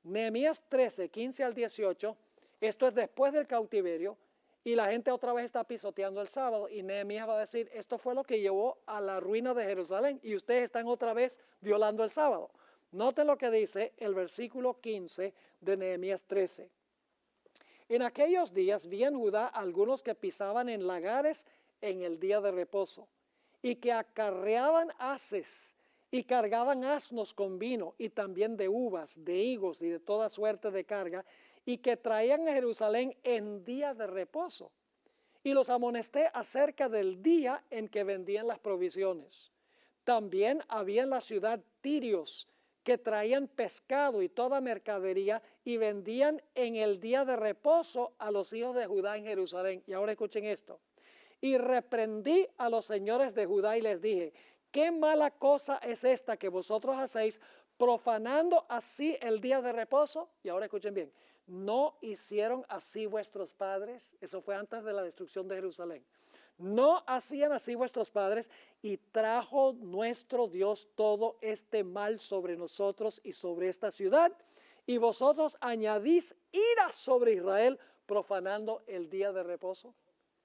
Nehemías 13, 15 al 18, esto es después del cautiverio, y la gente otra vez está pisoteando el sábado, y Nehemías va a decir, esto fue lo que llevó a la ruina de Jerusalén, y ustedes están otra vez violando el sábado. Noten lo que dice el versículo 15 de Nehemías 13. En aquellos días vi en Judá algunos que pisaban en lagares en el día de reposo, y que acarreaban haces, y cargaban asnos con vino, y también de uvas, de higos, y de toda suerte de carga, y que traían a Jerusalén en día de reposo. Y los amonesté acerca del día en que vendían las provisiones. También había en la ciudad tirios que traían pescado y toda mercadería y vendían en el día de reposo a los hijos de Judá en Jerusalén. Y ahora escuchen esto. Y reprendí a los señores de Judá y les dije, ¿qué mala cosa es esta que vosotros hacéis, profanando así el día de reposo? Y ahora escuchen bien, ¿no hicieron así vuestros padres? Eso fue antes de la destrucción de Jerusalén. ¿No hacían así vuestros padres? Y trajo nuestro Dios todo este mal sobre nosotros y sobre esta ciudad. Y vosotros añadís ira sobre Israel, profanando el día de reposo.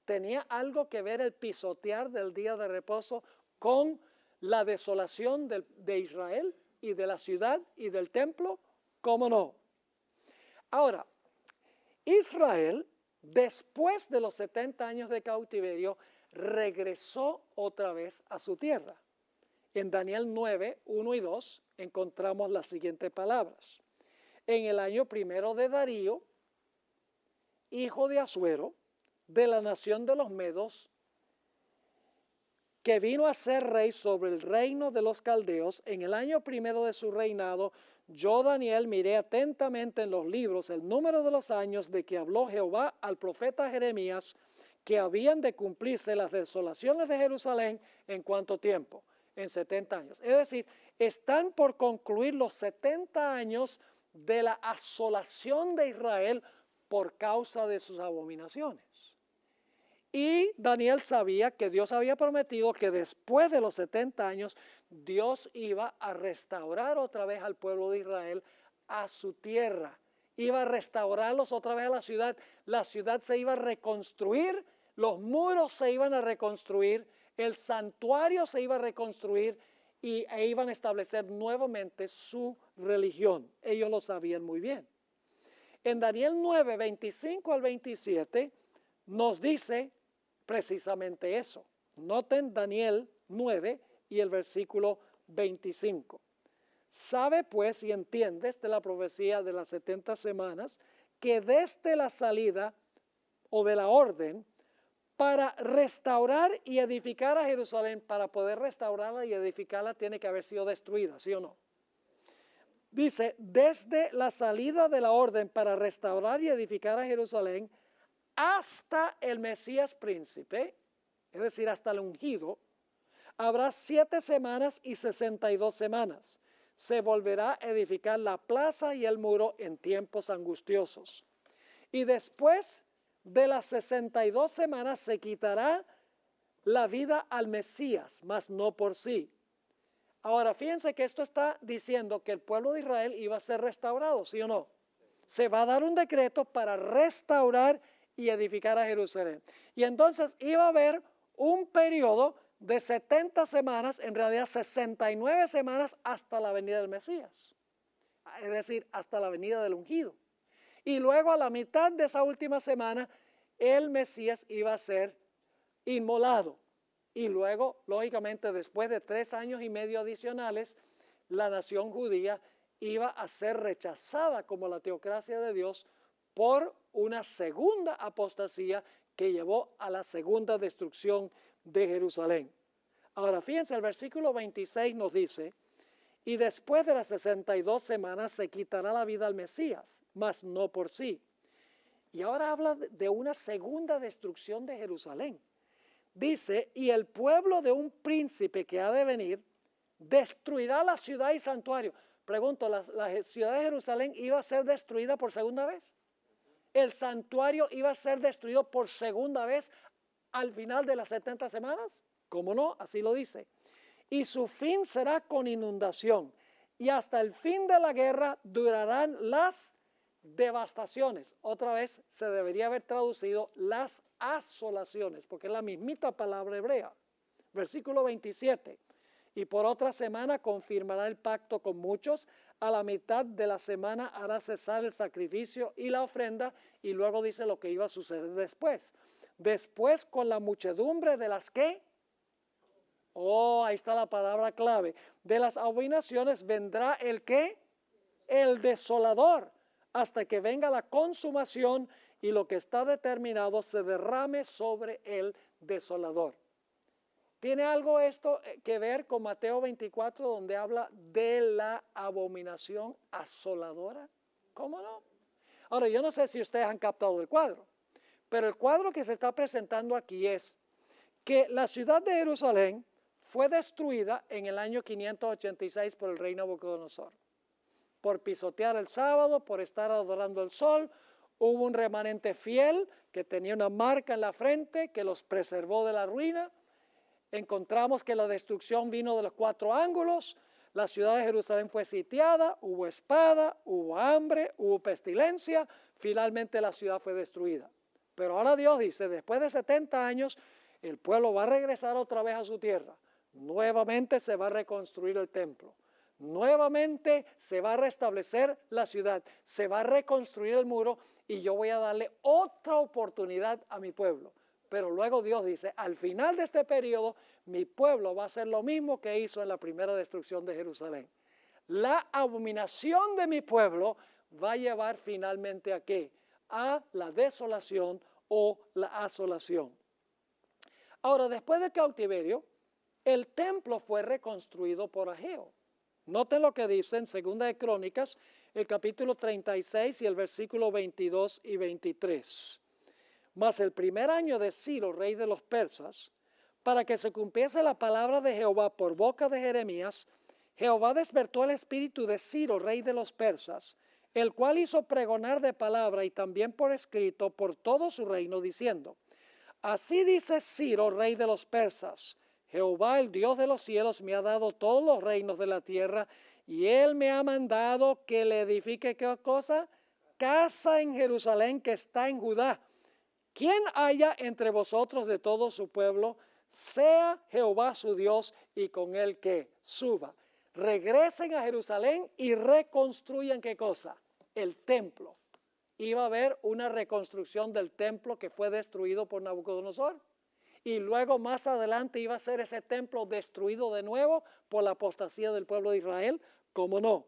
¿Tenía algo que ver el pisotear del día de reposo con la desolación de Israel y de la ciudad y del templo? ¿Cómo no? Ahora, Israel, después de los 70 años de cautiverio, regresó otra vez a su tierra. En Daniel 9, 1 y 2 encontramos las siguientes palabras. En el año primero de Darío, hijo de Asuero, de la nación de los Medos, que vino a ser rey sobre el reino de los caldeos, en el año primero de su reinado, yo Daniel miré atentamente en los libros el número de los años de que habló Jehová al profeta Jeremías, que habían de cumplirse las desolaciones de Jerusalén en cuánto tiempo, en 70 años. Es decir, están por concluir los 70 años de la asolación de Israel por causa de sus abominaciones. Y Daniel sabía que Dios había prometido que después de los 70 años, Dios iba a restaurar otra vez al pueblo de Israel a su tierra. Iba a restaurarlos otra vez a la ciudad se iba a reconstruir, los muros se iban a reconstruir, el santuario se iba a reconstruir e iban a establecer nuevamente su religión. Ellos lo sabían muy bien. En Daniel 9, 25 al 27 nos dice precisamente eso. Noten Daniel 9 y el versículo 25. Sabe pues y entiendes de la profecía de las 70 semanas que desde la salida o de la orden para restaurar y edificar a Jerusalén, para poder restaurarla y edificarla tiene que haber sido destruida, ¿sí o no? Dice, desde la salida de la orden para restaurar y edificar a Jerusalén hasta el Mesías príncipe, es decir, hasta el ungido, habrá 7 semanas y 62 semanas. Se volverá a edificar la plaza y el muro en tiempos angustiosos. Y después de las 62 semanas se quitará la vida al Mesías, mas no por sí. Ahora, fíjense que esto está diciendo que el pueblo de Israel iba a ser restaurado, ¿sí o no? Se va a dar un decreto para restaurar y edificar a Jerusalén. Y entonces iba a haber un periodo de 70 semanas, en realidad 69 semanas hasta la venida del Mesías. Es decir, hasta la venida del ungido. Y luego a la mitad de esa última semana, el Mesías iba a ser inmolado. Y luego, lógicamente, después de 3 años y medio adicionales, la nación judía iba a ser rechazada como la teocracia de Dios por una segunda apostasía que llevó a la segunda destrucción de Jerusalén. Ahora, fíjense, el versículo 26 nos dice, y después de las 62 semanas se quitará la vida al Mesías, mas no por sí. Y ahora habla de una segunda destrucción de Jerusalén. Dice, y el pueblo de un príncipe que ha de venir destruirá la ciudad y santuario. Pregunto, ¿la ciudad de Jerusalén iba a ser destruida por segunda vez? ¿El santuario iba a ser destruido por segunda vez al final de las 70 semanas? ¿Cómo no? Así lo dice. Y su fin será con inundación. Y hasta el fin de la guerra durarán las devastaciones. Otra vez se debería haber traducido las asolaciones, porque es la mismita palabra hebrea. Versículo 27. Y por otra semana confirmará el pacto con muchos. A la mitad de la semana hará cesar el sacrificio y la ofrenda. Y luego dice lo que iba a suceder después. Después con la muchedumbre de las que... Oh, ahí está la palabra clave. De las abominaciones vendrá el ¿qué? El desolador, hasta que venga la consumación y lo que está determinado se derrame sobre el desolador. ¿Tiene algo esto que ver con Mateo 24, donde habla de la abominación asoladora? ¿Cómo no? Ahora, yo no sé si ustedes han captado el cuadro, pero el cuadro que se está presentando aquí es que la ciudad de Jerusalén fue destruida en el año 586 por el rey Nabucodonosor. Por pisotear el sábado, por estar adorando el sol, hubo un remanente fiel que tenía una marca en la frente que los preservó de la ruina. Encontramos que la destrucción vino de los 4 ángulos, la ciudad de Jerusalén fue sitiada, hubo espada, hubo hambre, hubo pestilencia, finalmente la ciudad fue destruida. Pero ahora Dios dice, después de 70 años, el pueblo va a regresar otra vez a su tierra. Nuevamente se va a reconstruir el templo. Nuevamente se va a restablecer la ciudad. Se va a reconstruir el muro y yo voy a darle otra oportunidad a mi pueblo. Pero luego Dios dice, al final de este periodo, mi pueblo va a hacer lo mismo que hizo en la primera destrucción de Jerusalén. La abominación de mi pueblo va a llevar finalmente ¿a qué? A la desolación o la asolación. Ahora, después del cautiverio, el templo fue reconstruido por Ageo. Noten lo que dice en 2 de Crónicas, el capítulo 36 y el versículo 22 y 23. Mas el primer año de Ciro, rey de los persas, para que se cumpliese la palabra de Jehová por boca de Jeremías, Jehová despertó el espíritu de Ciro, rey de los persas, el cual hizo pregonar de palabra y también por escrito por todo su reino, diciendo: así dice Ciro, rey de los persas: Jehová, el Dios de los cielos, me ha dado todos los reinos de la tierra, y él me ha mandado que le edifique, ¿qué cosa? Casa en Jerusalén, que está en Judá. Quien haya entre vosotros de todo su pueblo, sea Jehová su Dios, y con él que suba. Regresen a Jerusalén y reconstruyan, ¿qué cosa? El templo. Iba a haber una reconstrucción del templo que fue destruido por Nabucodonosor. Y luego más adelante iba a ser ese templo destruido de nuevo por la apostasía del pueblo de Israel. ¿Cómo no?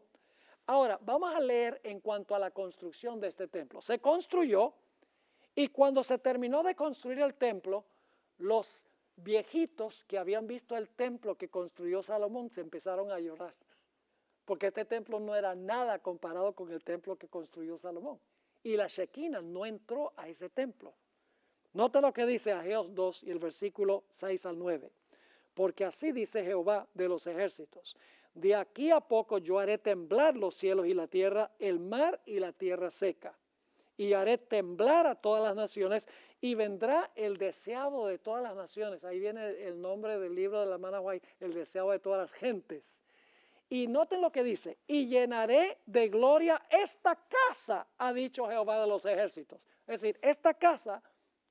Ahora, vamos a leer en cuanto a la construcción de este templo. Se construyó, y cuando se terminó de construir el templo, los viejitos que habían visto el templo que construyó Salomón se empezaron a llorar, porque este templo no era nada comparado con el templo que construyó Salomón. Y la Shekinah no entró a ese templo. Nota lo que dice Ageo 2 y el versículo 6 al 9. Porque así dice Jehová de los ejércitos: de aquí a poco yo haré temblar los cielos y la tierra, el mar y la tierra seca. Y haré temblar a todas las naciones, y vendrá el deseado de todas las naciones. Ahí viene el nombre del libro de la hermana White, el deseado de todas las gentes. Y noten lo que dice: y llenaré de gloria esta casa, ha dicho Jehová de los ejércitos. Es decir, esta casa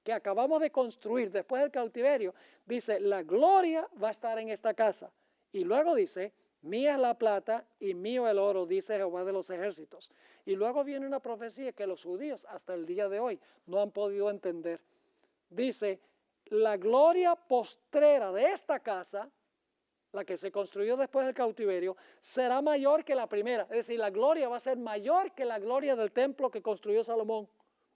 que acabamos de construir después del cautiverio, dice, la gloria va a estar en esta casa. Y luego dice, mía es la plata y mío el oro, dice Jehová de los ejércitos. Y luego viene una profecía que los judíos hasta el día de hoy no han podido entender. Dice, la gloria postrera de esta casa, la que se construyó después del cautiverio, será mayor que la primera. Es decir, la gloria va a ser mayor que la gloria del templo que construyó Salomón.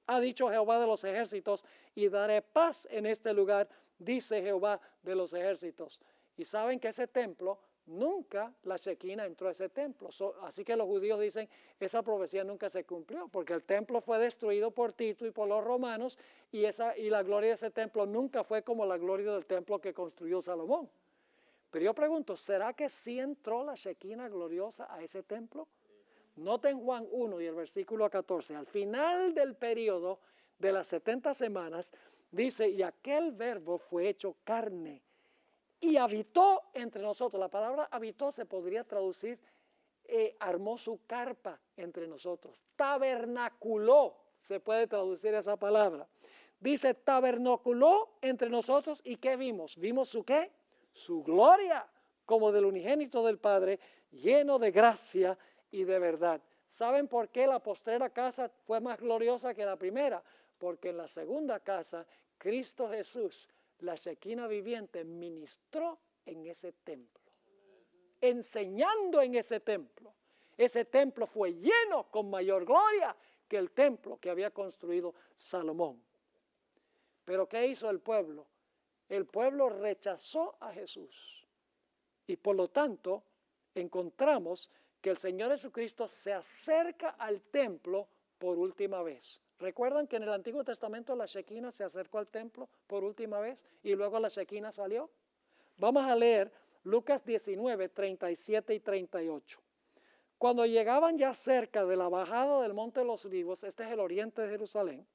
Ha dicho Jehová de los ejércitos, y daré paz en este lugar, dice Jehová de los ejércitos. Y saben que ese templo, nunca la Shekinah entró a ese templo. Así que los judíos dicen, esa profecía nunca se cumplió, porque el templo fue destruido por Tito y por los romanos, y la gloria de ese templo nunca fue como la gloria del templo que construyó Salomón. Pero yo pregunto, ¿será que sí entró la Shekinah gloriosa a ese templo? Noten Juan 1 y el versículo 14. Al final del periodo de las 70 semanas, dice, y aquel verbo fue hecho carne y habitó entre nosotros. La palabra habitó se podría traducir, armó su carpa entre nosotros. Tabernaculó, se puede traducir esa palabra. Dice, tabernaculó entre nosotros, ¿y qué vimos? ¿Vimos su qué? Su gloria, como del unigénito del Padre, lleno de gracia y de verdad. ¿Saben por qué la postrera casa fue más gloriosa que la primera? Porque en la segunda casa, Cristo Jesús, la Shekinah viviente, ministró en ese templo, enseñando en ese templo. Ese templo fue lleno con mayor gloria que el templo que había construido Salomón. Pero ¿qué hizo el pueblo? El pueblo rechazó a Jesús, y por lo tanto encontramos que el Señor Jesucristo se acerca al templo por última vez. ¿Recuerdan que en el Antiguo Testamento la Shekinah se acercó al templo por última vez y luego la Shekinah salió? Vamos a leer Lucas 19, 37 y 38. Cuando llegaban ya cerca de la bajada del Monte de los Olivos, este es el oriente de Jerusalén,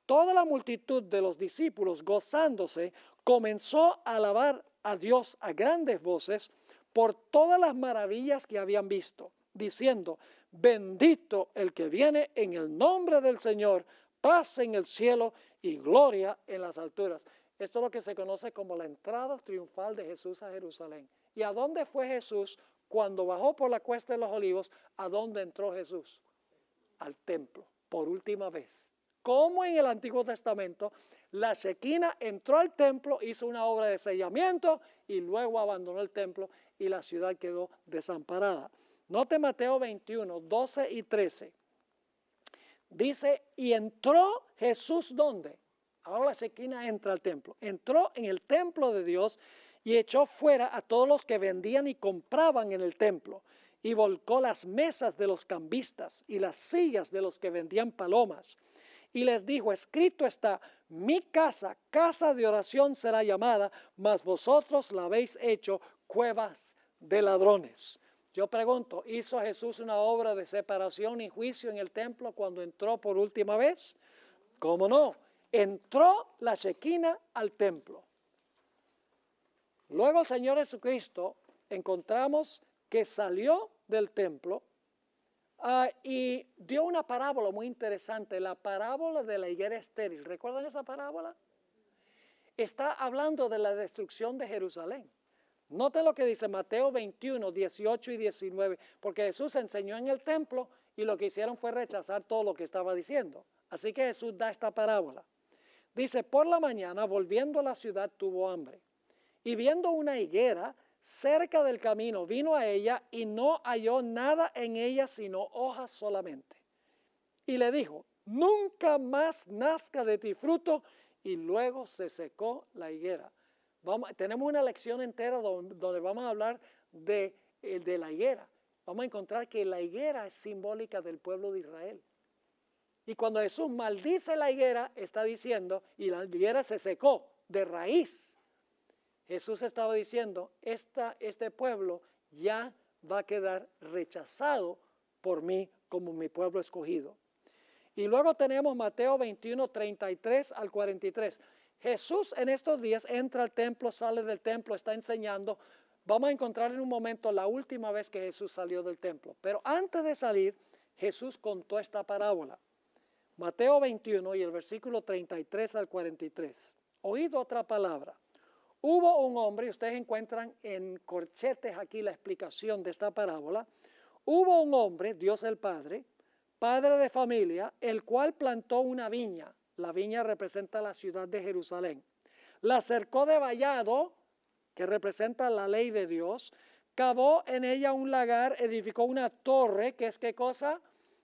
toda la multitud de los discípulos, gozándose, comenzó a alabar a Dios a grandes voces por todas las maravillas que habían visto, diciendo, bendito el que viene en el nombre del Señor, paz en el cielo y gloria en las alturas. Esto es lo que se conoce como la entrada triunfal de Jesús a Jerusalén. ¿Y a dónde fue Jesús cuando bajó por la cuesta de los Olivos? ¿A dónde entró Jesús? Al templo, por última vez. Como en el Antiguo Testamento, la Shekinah entró al templo, hizo una obra de sellamiento y luego abandonó el templo y la ciudad quedó desamparada. Note Mateo 21, 12 y 13. Dice, y entró Jesús, ¿dónde? Ahora la Shekinah entra al templo. Entró en el templo de Dios y echó fuera a todos los que vendían y compraban en el templo. y volcó las mesas de los cambistas y las sillas de los que vendían palomas. Y les dijo, escrito está, mi casa, casa de oración será llamada, mas vosotros la habéis hecho cuevas de ladrones. Yo pregunto, ¿hizo Jesús una obra de separación y juicio en el templo cuando entró por última vez? ¿Cómo no? Entró la Shekinah al templo. Luego el Señor Jesucristo encontramos que salió del templo y dio una parábola muy interesante, la parábola de la higuera estéril. ¿Recuerdan esa parábola? Está hablando de la destrucción de Jerusalén. Noten lo que dice Mateo 21, 18 y 19, porque Jesús enseñó en el templo y lo que hicieron fue rechazar todo lo que estaba diciendo. Así que Jesús da esta parábola. Dice, por la mañana, volviendo a la ciudad, tuvo hambre. Y viendo una higuera cerca del camino, vino a ella y no halló nada en ella sino hojas solamente. Y le dijo, nunca más nazca de ti fruto, y luego se secó la higuera. Tenemos una lección entera donde vamos a hablar de la higuera. Vamos a encontrar que la higuera es simbólica del pueblo de Israel. Y cuando Jesús maldice la higuera, está diciendo, y la higuera se secó de raíz. Jesús estaba diciendo, este pueblo ya va a quedar rechazado por mí como mi pueblo escogido. Y luego tenemos Mateo 21, 33 al 43. Jesús en estos días entra al templo, sale del templo, está enseñando. Vamos a encontrar en un momento la última vez que Jesús salió del templo. Pero antes de salir, Jesús contó esta parábola. Mateo 21 y el versículo 33 al 43. Oíd otra palabra. Hubo un hombre, y ustedes encuentran en corchetes aquí la explicación de esta parábola. Hubo un hombre, Dios el Padre, padre de familia, el cual plantó una viña. La viña representa la ciudad de Jerusalén. La cercó de vallado, que representa la ley de Dios. Cavó en ella un lagar, edificó una torre, que es ¿qué cosa?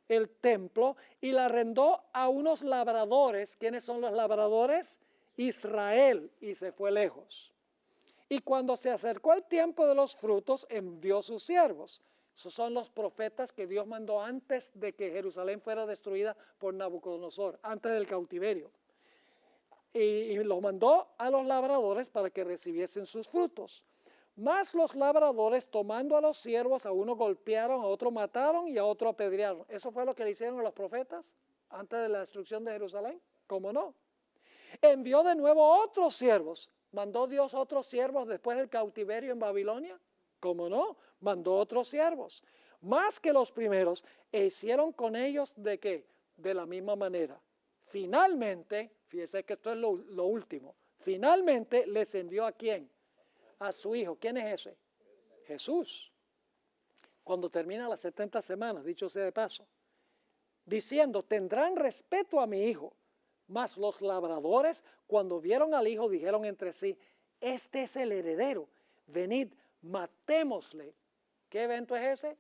El templo, y la arrendó a unos labradores. ¿Quiénes son los labradores? Israel, y se fue lejos. Y cuando se acercó el tiempo de los frutos, envió sus siervos. Esos son los profetas que Dios mandó antes de que Jerusalén fuera destruida por Nabucodonosor, antes del cautiverio. Y los mandó a los labradores para que recibiesen sus frutos. Mas los labradores, tomando a los siervos, a uno golpearon, a otro mataron y a otro apedrearon. ¿Eso fue lo que le hicieron a los profetas antes de la destrucción de Jerusalén? ¿Cómo no? Envió de nuevo otros siervos. ¿Mandó Dios otros siervos después del cautiverio en Babilonia? ¿Cómo no? Mandó otros siervos. Más que los primeros, e hicieron con ellos ¿de qué? De la misma manera. Finalmente, fíjese que esto es lo último, finalmente les envió ¿a quién? A su hijo. ¿Quién es ese? Jesús. Cuando termina las 70 semanas, dicho sea de paso, diciendo, tendrán respeto a mi hijo. Mas los labradores, cuando vieron al hijo, dijeron entre sí, este es el heredero, venid, matémosle. ¿Qué evento es ese?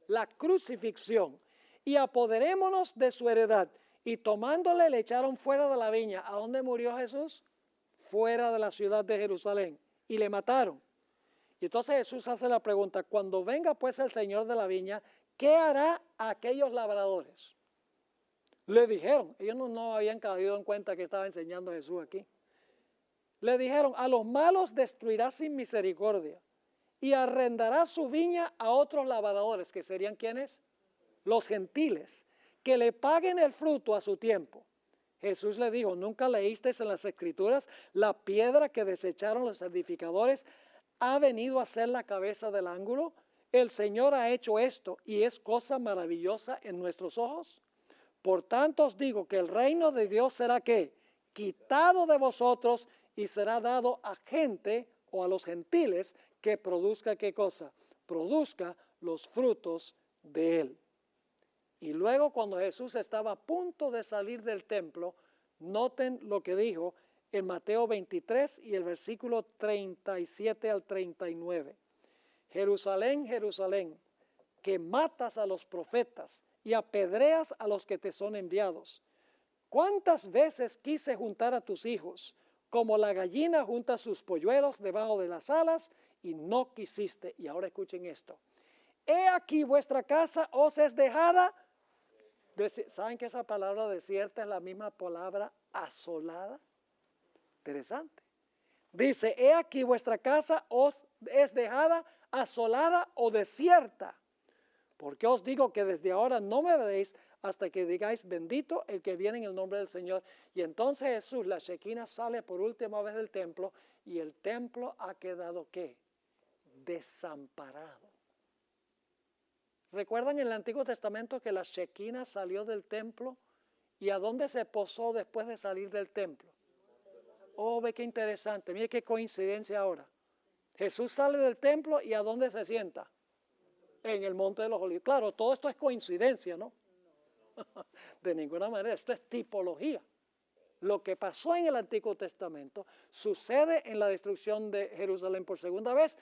La crucifixión. Y apoderémonos de su heredad. Y tomándole le echaron fuera de la viña. ¿A dónde murió Jesús? Fuera de la ciudad de Jerusalén. Y le mataron. Y entonces Jesús hace la pregunta, cuando venga pues el Señor de la viña, ¿qué hará a aquellos labradores? Le dijeron, ellos no habían caído en cuenta que estaba enseñando Jesús aquí. Le dijeron, a los malos destruirá sin misericordia y arrendará su viña a otros labradores, que serían ¿quiénes? Los gentiles, que le paguen el fruto a su tiempo. Jesús le dijo, ¿nunca leísteis en las Escrituras la piedra que desecharon los edificadores ha venido a ser la cabeza del ángulo? El Señor ha hecho esto y es cosa maravillosa en nuestros ojos. Por tanto os digo que el reino de Dios será ¿qué? Quitado de vosotros y será dado a gente o a los gentiles que produzca ¿qué cosa? Produzca los frutos de él. Y luego cuando Jesús estaba a punto de salir del templo, noten lo que dijo en Mateo 23 y el versículo 37 al 39. Jerusalén, Jerusalén, que matas a los profetas y apedreas a los que te son enviados. ¿Cuántas veces quise juntar a tus hijos, como la gallina junta sus polluelos debajo de las alas, y no quisiste? Y ahora escuchen esto. he aquí vuestra casa os es dejada. ¿Saben que esa palabra desierta es la misma palabra asolada? Interesante. Dice, he aquí vuestra casa os es dejada asolada o desierta. Porque os digo que desde ahora no me veréis hasta que digáis, bendito el que viene en el nombre del Señor. Y entonces Jesús, la Shekinah, sale por última vez del templo y el templo ha quedado, ¿qué? Desamparado. ¿Recuerdan en el Antiguo Testamento que la Shekinah salió del templo? ¿Y a dónde se posó después de salir del templo? Oh, ve qué interesante, mire qué coincidencia ahora. Jesús sale del templo y ¿a dónde se sienta? En el Monte de los Olivos. Claro, todo esto es coincidencia, ¿no? De ninguna manera, esto es tipología. Lo que pasó en el Antiguo Testamento sucede en la destrucción de Jerusalén por segunda vez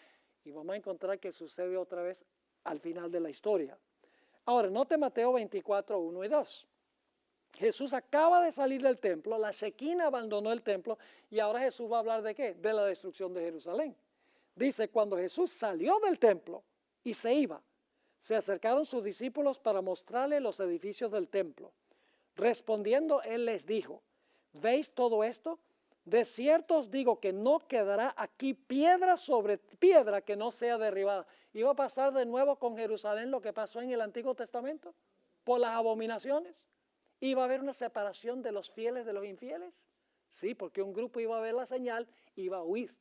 y vamos a encontrar que sucede otra vez al final de la historia. Ahora, note Mateo 24, 1 y 2. Jesús acaba de salir del templo, la Shekinah abandonó el templo y ahora Jesús va a hablar de ¿qué? De la destrucción de Jerusalén. Dice, cuando Jesús salió del templo y se iba, se acercaron sus discípulos para mostrarle los edificios del templo. Respondiendo, él les dijo, ¿veis todo esto? De cierto os digo que no quedará aquí piedra sobre piedra que no sea derribada. ¿Iba a pasar de nuevo con Jerusalén lo que pasó en el Antiguo Testamento? ¿Por las abominaciones? ¿Iba a haber una separación de los fieles de los infieles? Sí, porque un grupo iba a ver la señal y iba a huir.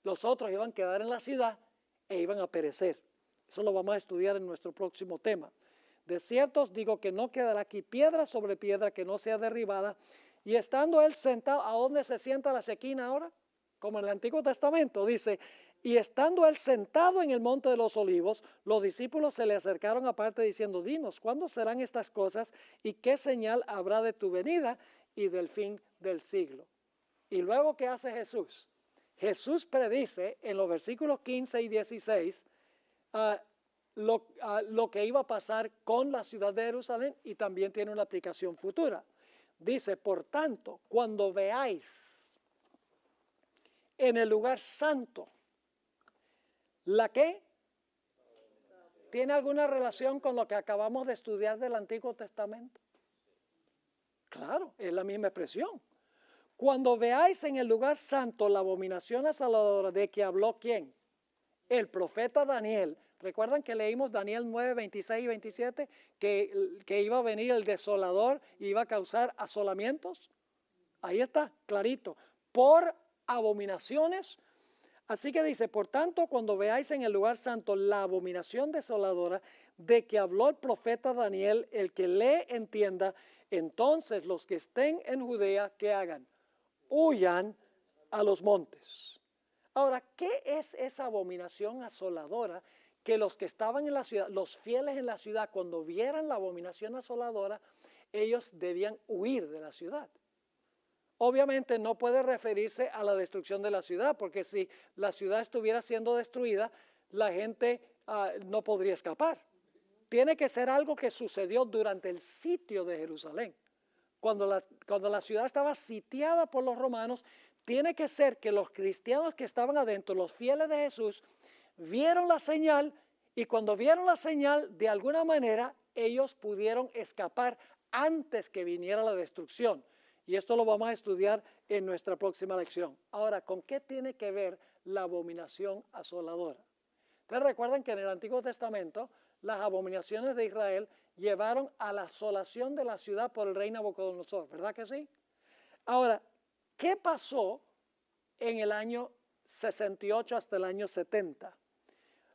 Los otros iban a quedar en la ciudad e iban a perecer. Eso lo vamos a estudiar en nuestro próximo tema. De cierto os digo que no quedará aquí piedra sobre piedra que no sea derribada. Y estando él sentado, ¿a dónde se sienta la Shekinah ahora? Como en el Antiguo Testamento, dice, y estando él sentado en el Monte de los Olivos, los discípulos se le acercaron aparte diciendo, dinos, ¿cuándo serán estas cosas y qué señal habrá de tu venida y del fin del siglo? Y luego, ¿qué hace Jesús? Jesús predice en los versículos 15 y 16 lo que iba a pasar con la ciudad de Jerusalén y también tiene una aplicación futura. Dice, por tanto, cuando veáis en el lugar santo, ¿la qué? ¿Tiene alguna relación con lo que acabamos de estudiar del Antiguo Testamento? Claro, es la misma expresión. Cuando veáis en el lugar santo la abominación asoladora de que habló ¿quién? El profeta Daniel. ¿Recuerdan que leímos Daniel 9, 26 y 27? Que iba a venir el desolador y iba a causar asolamientos. Ahí está, clarito. Por abominaciones. Así que dice, por tanto, cuando veáis en el lugar santo la abominación desoladora de que habló el profeta Daniel, el que lee entienda, entonces los que estén en Judea, ¿qué hagan? Huyan a los montes. Ahora, ¿qué es esa abominación asoladora que los que estaban en la ciudad, los fieles en la ciudad, cuando vieran la abominación asoladora, ellos debían huir de la ciudad? Obviamente no puede referirse a la destrucción de la ciudad, porque si la ciudad estuviera siendo destruida, la gente no podría escapar. Tiene que ser algo que sucedió durante el sitio de Jerusalén. Cuando la ciudad estaba sitiada por los romanos, tiene que ser que los cristianos que estaban adentro, los fieles de Jesús, vieron la señal y cuando vieron la señal, de alguna manera, ellos pudieron escapar antes que viniera la destrucción. Y esto lo vamos a estudiar en nuestra próxima lección. Ahora, ¿con qué tiene que ver la abominación asoladora? Ustedes recuerdan que en el Antiguo Testamento las abominaciones de Israel llevaron a la asolación de la ciudad por el rey Nabucodonosor, ¿verdad que sí? Ahora, ¿qué pasó en el año 68 hasta el año 70?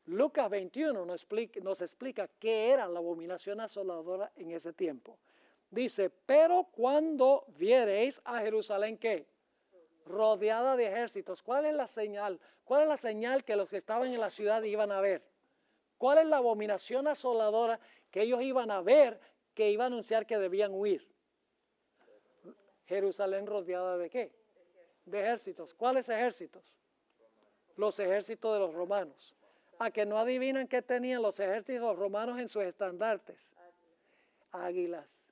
Lucas 21 nos explica qué era la abominación asoladora en ese tiempo. Dice, pero cuando viereis a Jerusalén, ¿qué? Rodeada de ejércitos. ¿Cuál es la señal? ¿Cuál es la señal que los que estaban en la ciudad iban a ver? ¿Cuál es la abominación asoladora que ellos iban a ver, que iba a anunciar que debían huir? Jerusalén rodeada ¿de qué? De ejércitos. ¿Cuáles ejércitos? Los ejércitos de los romanos. ¿A que no adivinan qué tenían los ejércitos romanos en sus estandartes? Águilas.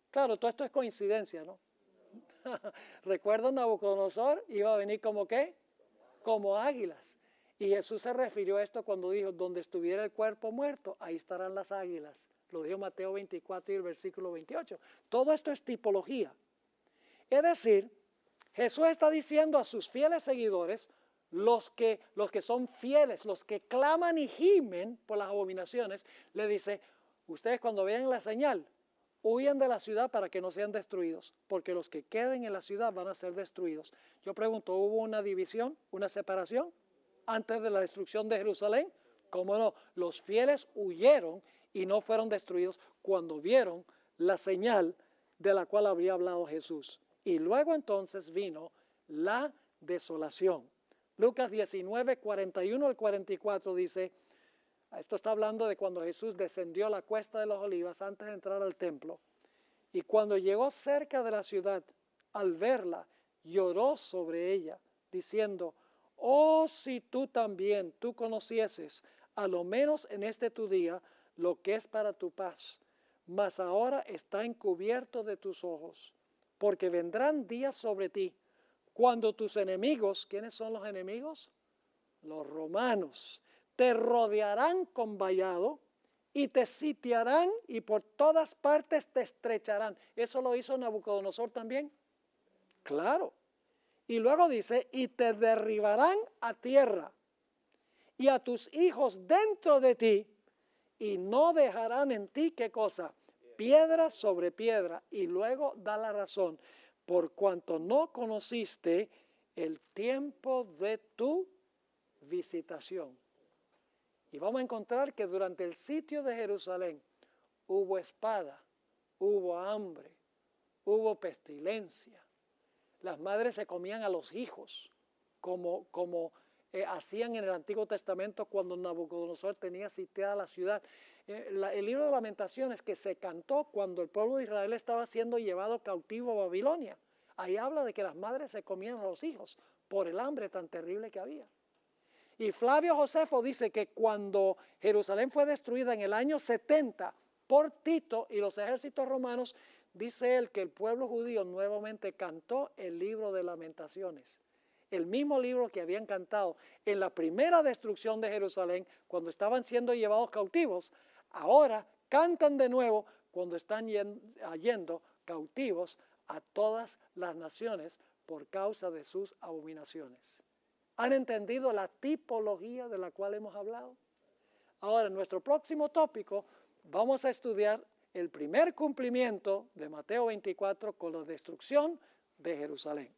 Claro, todo esto es coincidencia, ¿no? ¿Recuerdan Nabucodonosor? Iba a venir como ¿qué? Como águilas. Y Jesús se refirió a esto cuando dijo, donde estuviera el cuerpo muerto, ahí estarán las águilas. Lo dijo Mateo 24 y el versículo 28. Todo esto es tipología. Es decir, Jesús está diciendo a sus fieles seguidores, los que son fieles, los que claman y gimen por las abominaciones, le dice, ustedes cuando vean la señal, huyan de la ciudad para que no sean destruidos, porque los que queden en la ciudad van a ser destruidos. Yo pregunto, ¿hubo una división, una separación antes de la destrucción de Jerusalén? ¿Cómo no? Los fieles huyeron y no fueron destruidos cuando vieron la señal de la cual había hablado Jesús. Y luego entonces vino la desolación. Lucas 19, 41 al 44 dice, esto está hablando de cuando Jesús descendió la cuesta de los Olivas antes de entrar al templo. Y cuando llegó cerca de la ciudad, al verla, lloró sobre ella, diciendo, oh, si tú también, tú conocieses, a lo menos en este tu día, lo que es para tu paz, mas ahora está encubierto de tus ojos, porque vendrán días sobre ti, cuando tus enemigos, ¿quiénes son los enemigos? Los romanos, te rodearán con vallado y te sitiarán y por todas partes te estrecharán. ¿Eso lo hizo Nabucodonosor también? Claro. Y luego dice, y te derribarán a tierra y a tus hijos dentro de ti y no dejarán en ti, ¿qué cosa? Piedra sobre piedra. Y luego da la razón, por cuanto no conociste el tiempo de tu visitación. Y vamos a encontrar que durante el sitio de Jerusalén hubo espada, hubo hambre, hubo pestilencia. Las madres se comían a los hijos, como hacían en el Antiguo Testamento cuando Nabucodonosor tenía sitiada la ciudad. El libro de Lamentaciones que se cantó cuando el pueblo de Israel estaba siendo llevado cautivo a Babilonia. Ahí habla de que las madres se comían a los hijos por el hambre tan terrible que había. Y Flavio Josefo dice que cuando Jerusalén fue destruida en el año 70 por Tito y los ejércitos romanos, dice él que el pueblo judío nuevamente cantó el libro de Lamentaciones. El mismo libro que habían cantado en la primera destrucción de Jerusalén, cuando estaban siendo llevados cautivos, ahora cantan de nuevo cuando están yendo cautivos a todas las naciones por causa de sus abominaciones. ¿Han entendido la tipología de la cual hemos hablado? Ahora, en nuestro próximo tópico vamos a estudiar el primer cumplimiento de Mateo 24 con la destrucción de Jerusalén.